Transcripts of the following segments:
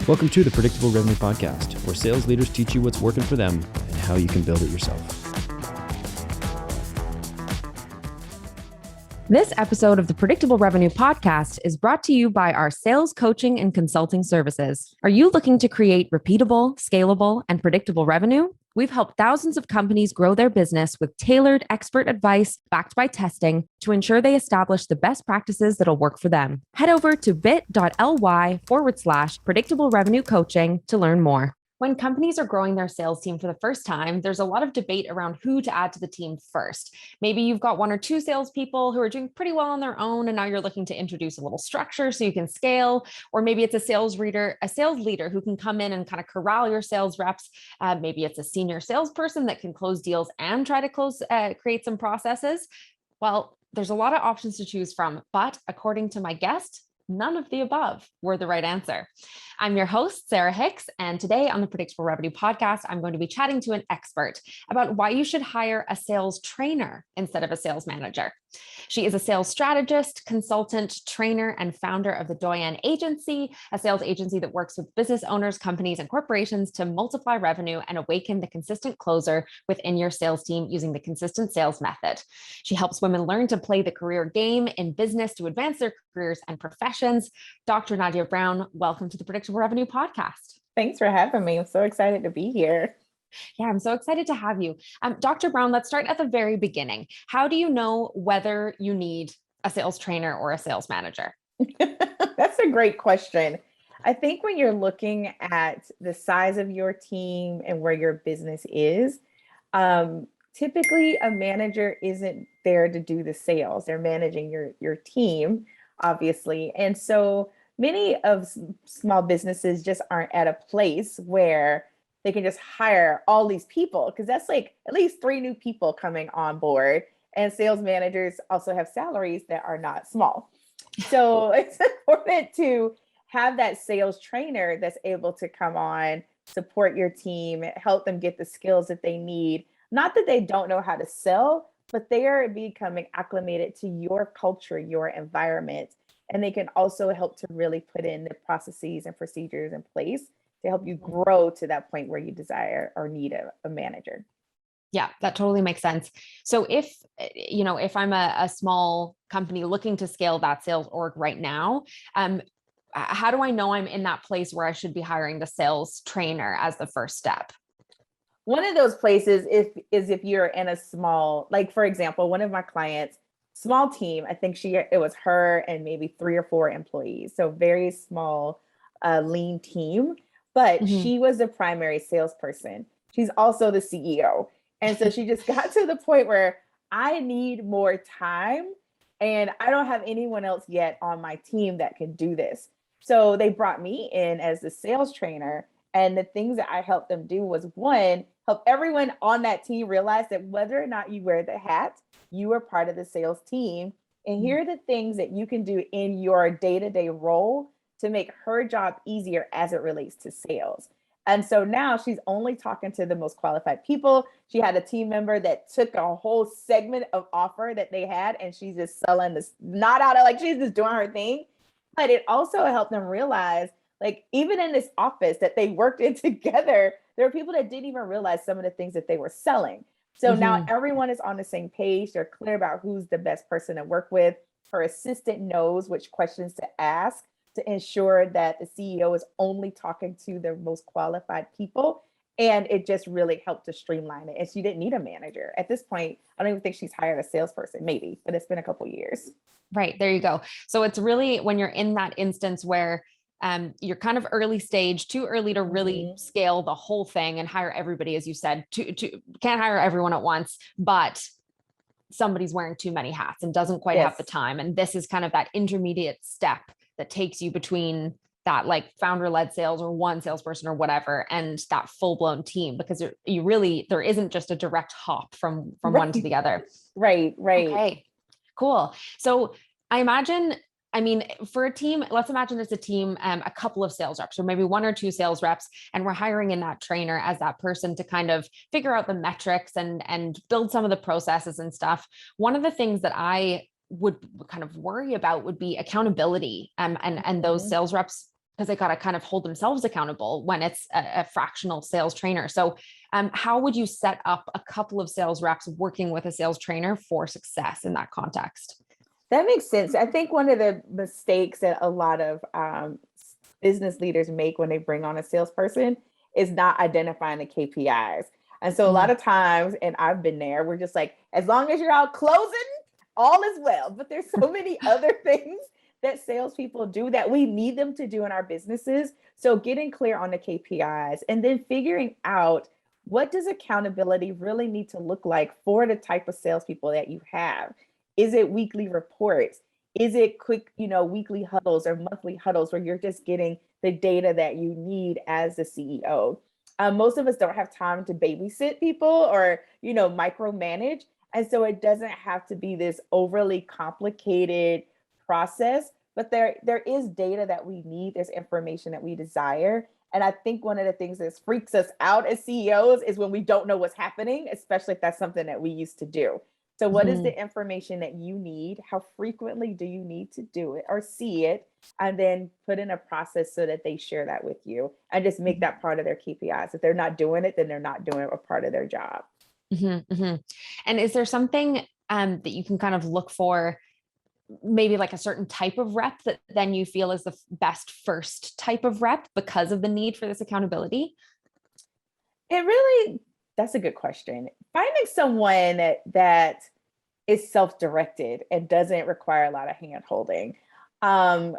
Welcome to the Predictable Revenue Podcast, where sales leaders teach you what's working for them and how you can build it yourself. This episode of the Predictable Revenue Podcast is brought to you by our sales coaching and consulting services. Are you looking to create repeatable, scalable, and predictable revenue? We've helped thousands of companies grow their business with tailored expert advice backed by testing to ensure they establish the best practices that'll work for them. Head over to bit.ly/predictable revenue coaching to learn more. When companies are growing their sales team for the first time, there's a lot of debate around who to add to the team first. Maybe you've got one or two salespeople who are doing pretty well on their own, and now you're looking to introduce a little structure so you can scale. Or maybe it's a sales leader who can come in and kind of corral your sales reps. Maybe it's a senior salesperson that can close deals and try to create some processes. Well, there's a lot of options to choose from, but according to my guest, none of the above were the right answer. I'm your host, Sarah Hicks, and today on the Predictable Revenue Podcast, I'm going to be chatting to an expert about why you should hire a sales trainer instead of a sales manager. She is a sales strategist, consultant, trainer, and founder of the Doyenne Agency, a sales agency that works with business owners, companies, and corporations to multiply revenue and awaken the consistent closer within your sales team using the consistent sales method. She helps women learn to play the career game in business to advance their careers and professions. Dr. Nadia Brown, welcome to the Predictable Revenue Podcast. Thanks for having me. I'm so excited to be here. Yeah, I'm so excited to have you. Dr. Brown, let's start at the very beginning. How do you know whether you need a sales trainer or a sales manager? That's a great question. I think when you're looking at the size of your team and where your business is, typically a manager isn't there to do the sales. They're managing your team, obviously. And so many of small businesses just aren't at a place where they can just hire all these people, because that's like at least 3 new people coming on board. And sales managers also have salaries that are not small. So it's important to have that sales trainer that's able to come on, support your team, help them get the skills that they need. Not that they don't know how to sell, but they are becoming acclimated to your culture, your environment. And they can also help to really put in the processes and procedures in place to help you grow to that point where you desire or need a manager. Yeah, that totally makes sense. So if I'm a small company looking to scale that sales org right now, how do I know I'm in that place where I should be hiring the sales trainer as the first step? One of those places is if you're in a small, like for example, one of my clients, small team, I think it was her and maybe 3 or 4 employees. So very small, lean team. But she was the primary salesperson. She's also the CEO. And so she just got to the point where I need more time and I don't have anyone else yet on my team that can do this. So they brought me in as the sales trainer. And the things that I helped them do was, one, help everyone on that team realize that whether or not you wear the hat, you are part of the sales team. And here are the things that you can do in your day-to-day role to make her job easier as it relates to sales. And so now she's only talking to the most qualified people. She had a team member that took a whole segment of offer that they had, and she's just selling this, not out of like, she's just doing her thing. But it also helped them realize, like, even in this office that they worked in together, there were people that didn't even realize some of the things that they were selling. So now everyone is on the same page. They're clear about who's the best person to work with. Her assistant knows which questions to ask to ensure that the CEO is only talking to the most qualified people. And it just really helped to streamline it. And she didn't need a manager. At this point, I don't even think she's hired a salesperson, maybe, but it's been a couple of years. Right, there you go. So it's really when you're in that instance where you're kind of early stage, too early to really scale the whole thing and hire everybody, as you said, can't hire everyone at once, but somebody's wearing too many hats and doesn't quite have the time. And this is kind of that intermediate step that takes you between that like founder-led sales or one salesperson or whatever, and that full-blown team, because there isn't just a direct hop from one to the other. Right. Okay, cool. So for a team, let's imagine it's a team, a couple of sales reps, or maybe 1 or 2 sales reps, and we're hiring in that trainer as that person to kind of figure out the metrics and build some of the processes and stuff. One of the things that I would kind of worry about would be accountability, and those sales reps because they got to kind of hold themselves accountable when it's a fractional sales trainer. So how would you set up a couple of sales reps working with a sales trainer for success in that context? That makes sense. I think one of the mistakes that a lot of business leaders make when they bring on a salesperson is not identifying the KPIs. And so a lot of times, and I've been there, we're just like, as long as you're out closing, all is well. But there's so many other things that salespeople do that we need them to do in our businesses. So getting clear on the KPIs and then figuring out, what does accountability really need to look like for the type of salespeople that you have? Is it weekly reports? Is it quick, weekly huddles or monthly huddles where you're just getting the data that you need as the CEO? Most of us don't have time to babysit people or, micromanage. And so it doesn't have to be this overly complicated process, but there is data that we need. There's information that we desire. And I think one of the things that freaks us out as CEOs is when we don't know what's happening, especially if that's something that we used to do. So what is the information that you need? How frequently do you need to do it or see it? And then put in a process so that they share that with you and just make that part of their KPIs. If they're not doing it, then they're not doing a part of their job. And is there something that you can kind of look for, maybe like a certain type of rep that then you feel is the best first type of rep because of the need for this accountability? That's a good question. Finding someone that is self-directed and doesn't require a lot of hand-holding,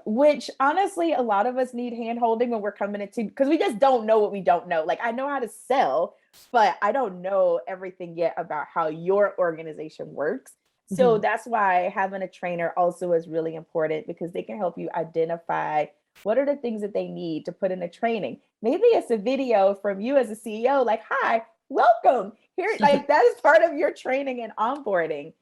which honestly, a lot of us need hand-holding when we're coming into, because we just don't know what we don't know. Like, I know how to sell, but I don't know everything yet about how your organization works. So that's why having a trainer also is really important, because they can help you identify what are the things that they need to put in a training. Maybe it's a video from you as a CEO, like, hi, welcome here. Like, that is part of your training and onboarding.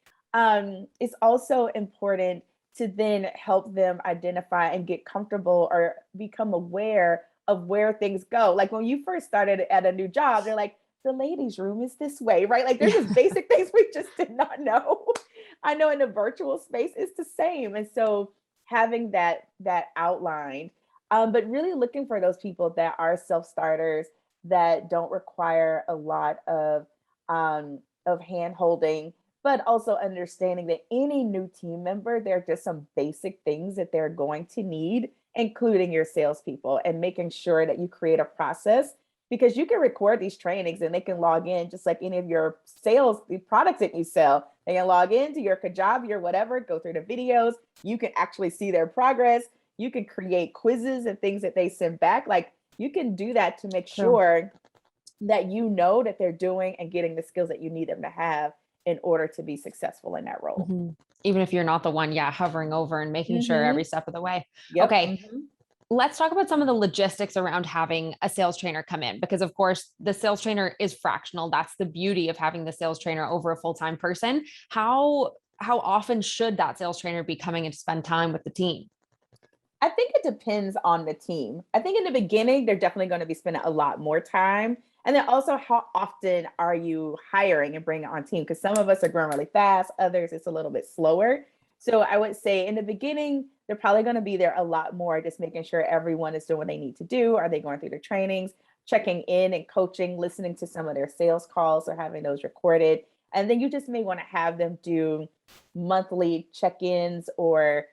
It's also important to then help them identify and get comfortable or become aware of where things go. Like, when you first started at a new job, they're like, the ladies' room is this way, right? Like, there's just basic things we just did not know. I know in the virtual space, it's the same. And so having that outlined, but really looking for those people that are self-starters, that don't require a lot of hand holding, but also understanding that any new team member, there are just some basic things that they're going to need, including your salespeople, and making sure that you create a process, because you can record these trainings and they can log in just like any of your sales, the products that you sell. They can log into your Kajabi or whatever, go through the videos. You can actually see their progress. You can create quizzes and things that they send back. Like, you can do that to make sure that you know that they're doing and getting the skills that you need them to have in order to be successful in that role. Even if you're not the one, hovering over and making sure every step of the way. Yep. Okay. Let's talk about some of the logistics around having a sales trainer come in, because of course the sales trainer is fractional. That's the beauty of having the sales trainer over a full-time person. How often should that sales trainer be coming in to spend time with the team? I think it depends on the team. I think in the beginning, they're definitely going to be spending a lot more time. And then also, how often are you hiring and bringing on team? Because some of us are growing really fast, others it's a little bit slower. So I would say in the beginning, they're probably going to be there a lot more, just making sure everyone is doing what they need to do. Are they going through their trainings, checking in and coaching, listening to some of their sales calls or having those recorded? And then you just may want to have them do monthly check-ins, or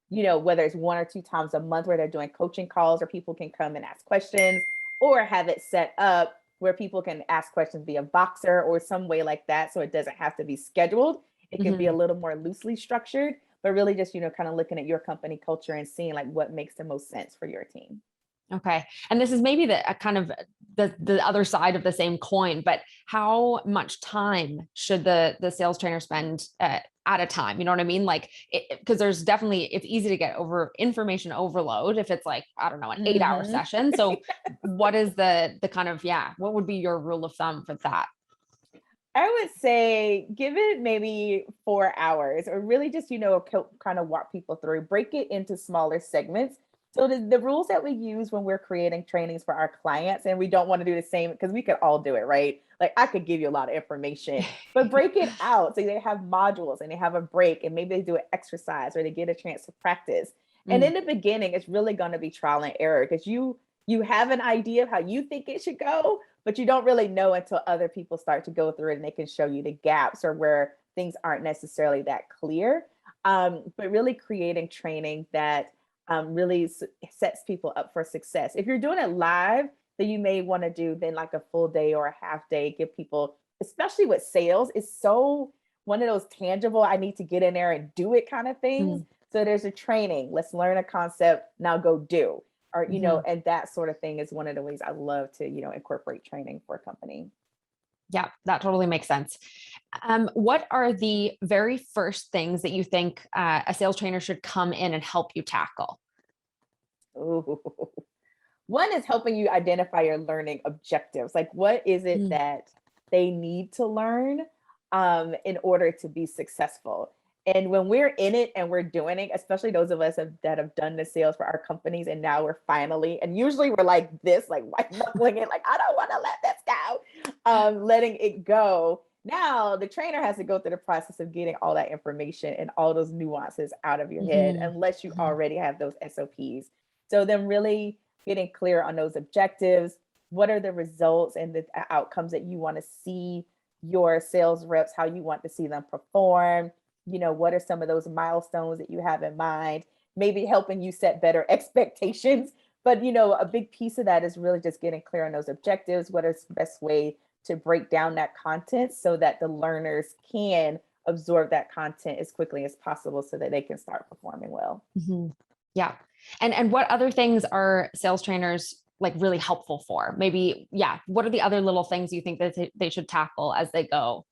whether it's 1 or 2 times a month where they're doing coaching calls or people can come and ask questions, or have it set up where people can ask questions via Voxer or some way like that. So it doesn't have to be scheduled. It can be a little more loosely structured, but really just, kind of looking at your company culture and seeing like what makes the most sense for your team. Okay. And this is maybe the kind of the other side of the same coin, but how much time should the sales trainer spend at a time? You know what I mean? Like, because there's definitely, it's easy to get over information overload if it's like, I don't know, an 8-hour session. So what is the kind of, what would be your rule of thumb for that? I would say give it maybe 4 hours, or really just, kind of walk people through, break it into smaller segments. So the rules that we use when we're creating trainings for our clients, and we don't want to do the same because we could all do it, right? Like, I could give you a lot of information, but break it out. So they have modules and they have a break, and maybe they do an exercise or they get a chance to practice. And in the beginning, it's really going to be trial and error because you have an idea of how you think it should go, but you don't really know until other people start to go through it and they can show you the gaps or where things aren't necessarily that clear. But really creating training that really sets people up for success. If you're doing it live, then you may want to do then like a full day or a half day, give people, especially with sales, it's so one of those tangible, I need to get in there and do it kind of things. So there's a training, let's learn a concept, now go do. Or, and that sort of thing is one of the ways I love to, incorporate training for a company. Yeah, that totally makes sense. What are the very first things that you think a sales trainer should come in and help you tackle? Ooh. One is helping you identify your learning objectives. Like, what is it that they need to learn in order to be successful? And when we're in it and we're doing it, especially those of us that have done the sales for our companies, and now we're finally, and usually we're like this, like white knuckling it, like, I don't want to let this go, letting it go. Now the trainer has to go through the process of getting all that information and all those nuances out of your head, unless you already have those SOPs. So then really getting clear on those objectives. What are the results and the outcomes that you want to see your sales reps, how you want to see them perform? What are some of those milestones that you have in mind? Maybe helping you set better expectations. But, a big piece of that is really just getting clear on those objectives. What is the best way to break down that content so that the learners can absorb that content as quickly as possible so that they can start performing well. Yeah. And what other things are sales trainers like really helpful for? Maybe, what are the other little things you think that they should tackle as they go?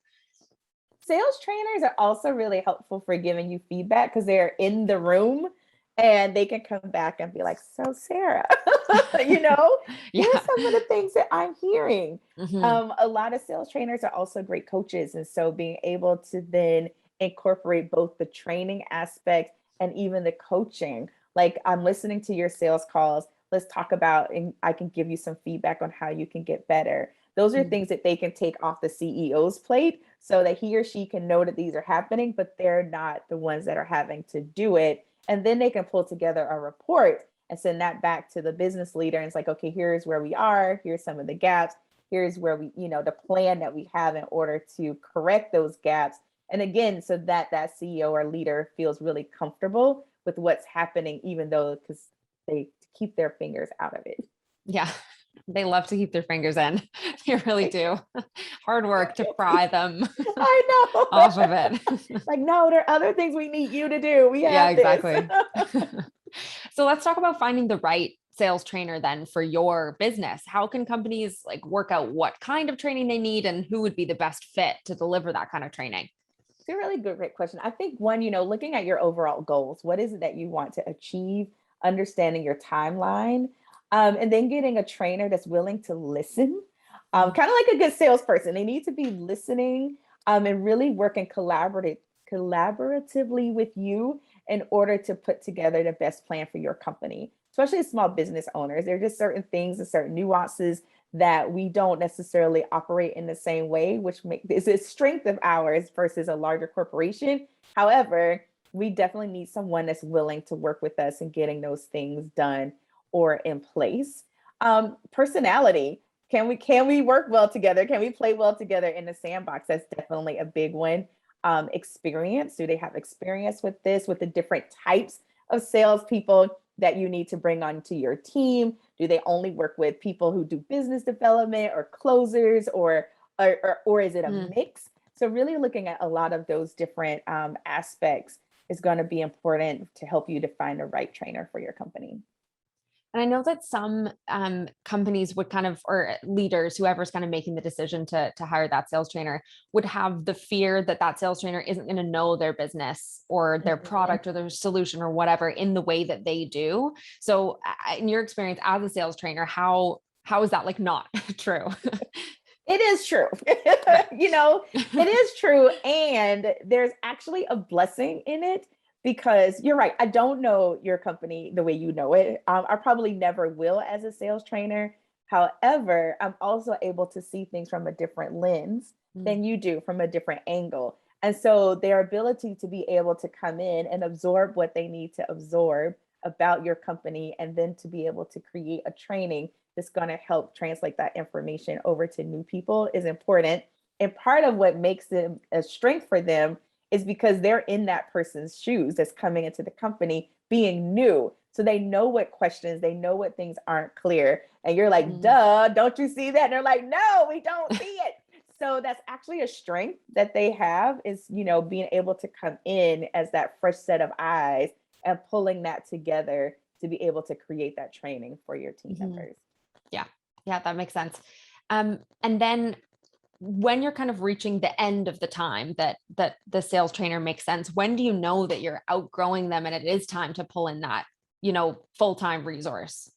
Sales trainers are also really helpful for giving you feedback because they're in the room and they can come back and be like, so Sarah, here's some of the things that I'm hearing. A lot of sales trainers are also great coaches. And so being able to then incorporate both the training aspect and even the coaching, like I'm listening to your sales calls. Let's talk about, and I can give you some feedback on how you can get better. Those are things that they can take off the CEO's plate so that he or she can know that these are happening, but they're not the ones that are having to do it. And then they can pull together a report and send that back to the business leader. And it's like, okay, here's where we are. Here's some of the gaps. Here's where we, the plan that we have in order to correct those gaps. And again, so that CEO or leader feels really comfortable with what's happening, even though, because they keep their fingers out of it. Yeah. They love to keep their fingers in. They really do. Hard work to pry them I know. off of it. Like, no, there are other things we need you to do. We have exactly. So let's talk about finding the right sales trainer then for your business. How can companies like work out what kind of training they need and who would be the best fit to deliver that kind of training? It's a really great question. I think one, looking at your overall goals, what is it that you want to achieve, understanding your timeline, and then getting a trainer that's willing to listen, kind of like a good salesperson. They need to be listening and really working collaboratively with you in order to put together the best plan for your company, especially small business owners. There are just certain things and certain nuances that we don't necessarily operate in the same way, which is a strength of ours versus a larger corporation. However, we definitely need someone that's willing to work with us in getting those things done or in place. Personality. Can we work well together? Can we play well together in the sandbox? That's definitely a big one. Experience. Do they have experience with this, with the different types of salespeople that you need to bring onto your team? Do they only work with people who do business development or closers, or is it a mix? So really looking at a lot of those different aspects is going to be important to help you to find the right trainer for your company. And I know that some companies would kind of, or leaders, whoever's kind of making the decision to hire that sales trainer, would have the fear that that sales trainer isn't going to know their business or their product or their solution or whatever in the way that they do. So in your experience as a sales trainer, how is that like not true? It is true. It is true. And there's actually a blessing in it. Because you're right, I don't know your company the way you know it. I probably never will as a sales trainer. However, I'm also able to see things from a different lens than you do, from a different angle. And so their ability to be able to come in and absorb what they need to absorb, about your company, and then to be able to create a training that's going to help translate that information over to new people is important. And part of what makes them a strength for them is because they're in that person's shoes that's coming into the company being new. So they know what questions, they know what things aren't clear. And you're like, duh, don't you see that? And they're like, no, we don't see it. So that's actually a strength that they have, is, you know, being able to come in as that fresh set of eyes and pulling that together to be able to create that training for your team members. Yeah. Yeah, that makes sense. And then when you're kind of reaching the end of the time that the sales trainer makes sense, when do you know that you're outgrowing them and it is time to pull in that, you know, full-time resource?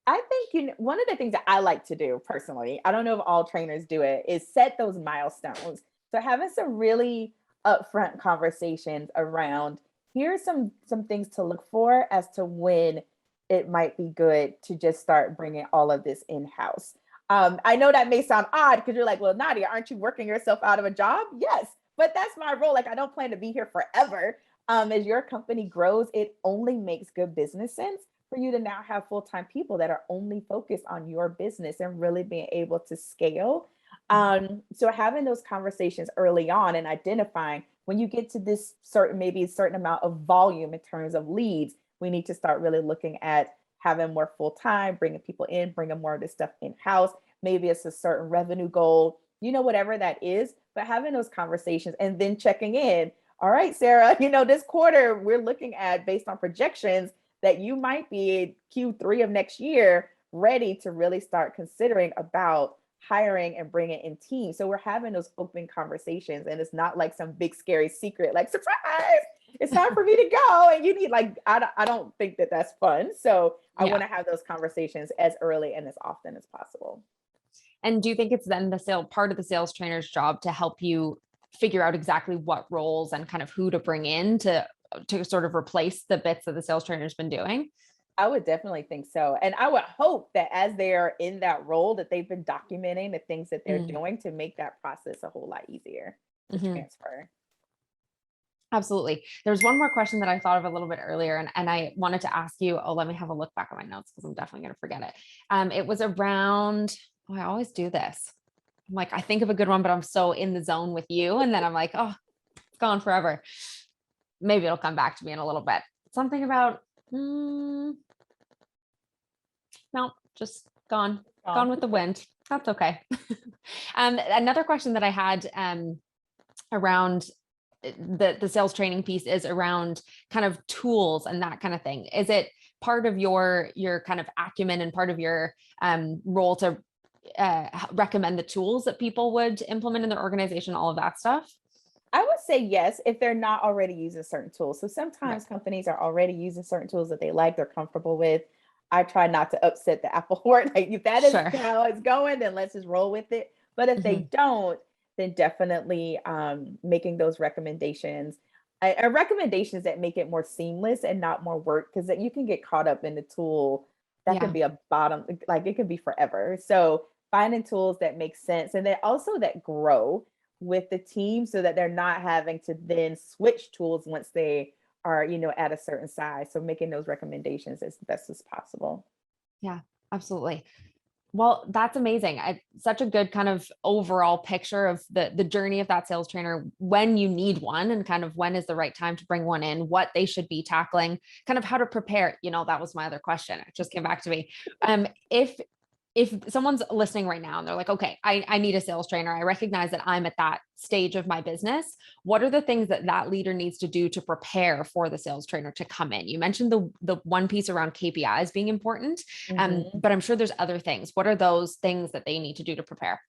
I think, you know, one of the things that I like to do personally, I don't know if all trainers do it, is set those milestones. So having some really upfront conversations around, here's some things to look for as to when it might be good to just start bringing all of this in-house. I know that may sound odd because you're like, well, Nadia, aren't you working yourself out of a job? Yes, but that's my role. Like, I don't plan to be here forever. As your company grows, it only makes good business sense for you to now have full-time people that are only focused on your business and really being able to scale. So having those conversations early on and identifying when you get to this maybe a certain amount of volume in terms of leads, we need to start really looking at having more full-time, bringing people in, bringing more of this stuff in-house. Maybe it's a certain revenue goal, you know, whatever that is, but having those conversations and then checking in. All right, Sarah, you know, this quarter we're looking at, based on projections, that you might be Q3 of next year ready to really start considering about hiring and bringing in teams. So we're having those open conversations, and it's not like some big scary secret, like, surprise, it's time for me to go. And you need, like, I don't think that that's fun. So I want to have those conversations as early and as often as possible. And do you think it's then part of the sales trainer's job to help you figure out exactly what roles and kind of who to bring in to sort of replace the bits that the sales trainer's been doing? I would definitely think so. And I would hope that as they're in that role, that they've been documenting the things that they're doing to make that process a whole lot easier to transfer. Absolutely. There's one more question that I thought of a little bit earlier, and I wanted to ask you. Oh, let me have a look back at my notes because I'm definitely going to forget it. It was around, I always do this. I'm like, I think of a good one, but I'm so in the zone with you. And then I'm like, oh, it's gone forever. Maybe it'll come back to me in a little bit. Something about, no, just gone with the wind. That's okay. Another question that I had around the sales training piece is around kind of tools and that kind of thing. Is it part of your kind of acumen and part of your role to recommend the tools that people would implement in their organization, all of that stuff? I would say yes, if they're not already using certain tools. So sometimes companies are already using certain tools that they like, they're comfortable with. I try not to upset the apple cart. Like, if that is how it's going, then let's just roll with it. But if they don't, then definitely making those recommendations and recommendations that make it more seamless and not more work, because you can get caught up in the tool that can be a bottom, like it can be forever. So finding tools that make sense and that also that grow with the team, so that they're not having to then switch tools once they are, you know, at a certain size. So making those recommendations as best as possible. Yeah, absolutely. Well, that's amazing. Such a good kind of overall picture of the journey of that sales trainer, when you need one and kind of when is the right time to bring one in, what they should be tackling, kind of how to prepare. You know, that was my other question. It just came back to me. If someone's listening right now and they're like, okay, I need a sales trainer. I recognize that I'm at that stage of my business. What are the things that leader needs to do to prepare for the sales trainer to come in? You mentioned the one piece around KPIs being important, but I'm sure there's other things. What are those things that they need to do to prepare?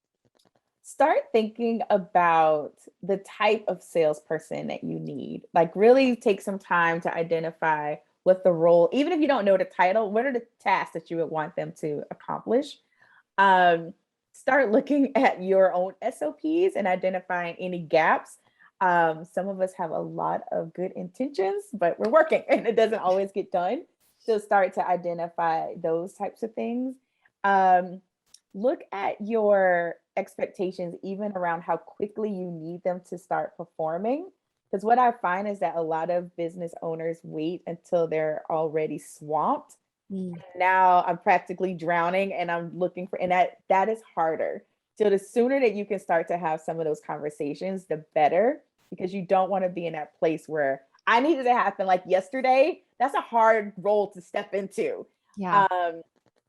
Start thinking about the type of salesperson that you need. Like, really take some time to identify what the role, even if you don't know the title, what are the tasks that you would want them to accomplish? Start looking at your own SOPs and identifying any gaps. Some of us have a lot of good intentions, but we're working and it doesn't always get done. So start to identify those types of things. Look at your expectations, even around how quickly you need them to start performing. Because what I find is that a lot of business owners wait until they're already swamped. Mm. Now I'm practically drowning and I'm looking for, and that is harder. So the sooner that you can start to have some of those conversations, the better, because you don't want to be in that place where I needed to happen like yesterday. That's a hard role to step into. Yeah. Um,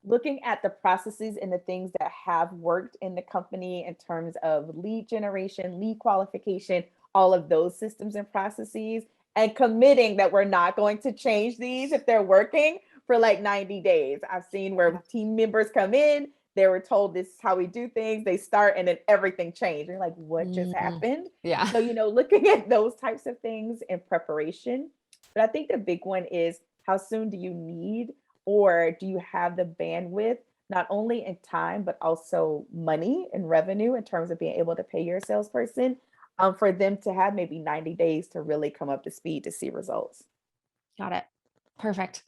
Looking at the processes and the things that have worked in the company in terms of lead generation, lead qualification, all of those systems and processes, and committing that we're not going to change these if they're working for like 90 days. I've seen where team members come in, they were told this is how we do things, they start and then everything changed. You're like, what just happened? Yeah. So, looking at those types of things in preparation. But I think the big one is, how soon do you need, or do you have the bandwidth, not only in time, but also money and revenue in terms of being able to pay your salesperson, for them to have maybe 90 days to really come up to speed to see results. Got it. Perfect.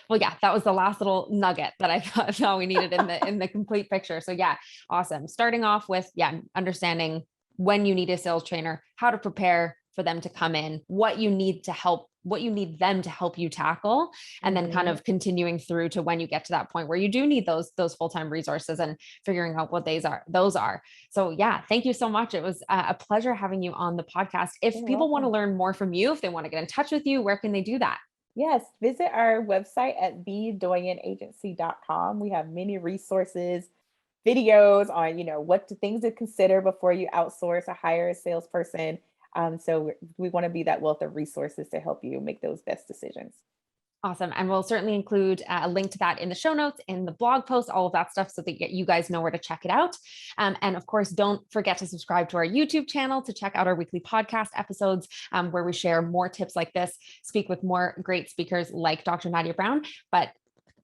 Well, yeah, that was the last little nugget that I thought we needed in the complete picture. So yeah, awesome. Starting off with, understanding when you need a sales trainer, how to prepare for them to come in, what you need them to help you tackle, and then kind of continuing through to when you get to that point where you do need those full-time resources and figuring out what those are. So yeah, thank you so much. It was a pleasure having you on the podcast. If You're people want to welcome. learn more from you, if they want to get in touch with you, where can they do that? Yes, visit our website at thedoyenneagency.com. We have many resources, videos on, what things to consider before you outsource or hire a salesperson. So we want to be that wealth of resources to help you make those best decisions. Awesome. And we'll certainly include a link to that in the show notes, in the blog post, all of that stuff, so that you guys know where to check it out. And of course, don't forget to subscribe to our YouTube channel to check out our weekly podcast episodes, where we share more tips like this, speak with more great speakers like Dr. Nadia Brown. But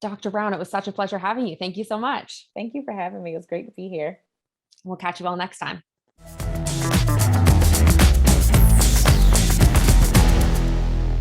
Dr. Brown, it was such a pleasure having you. Thank you so much. Thank you for having me. It was great to be here. We'll catch you all next time.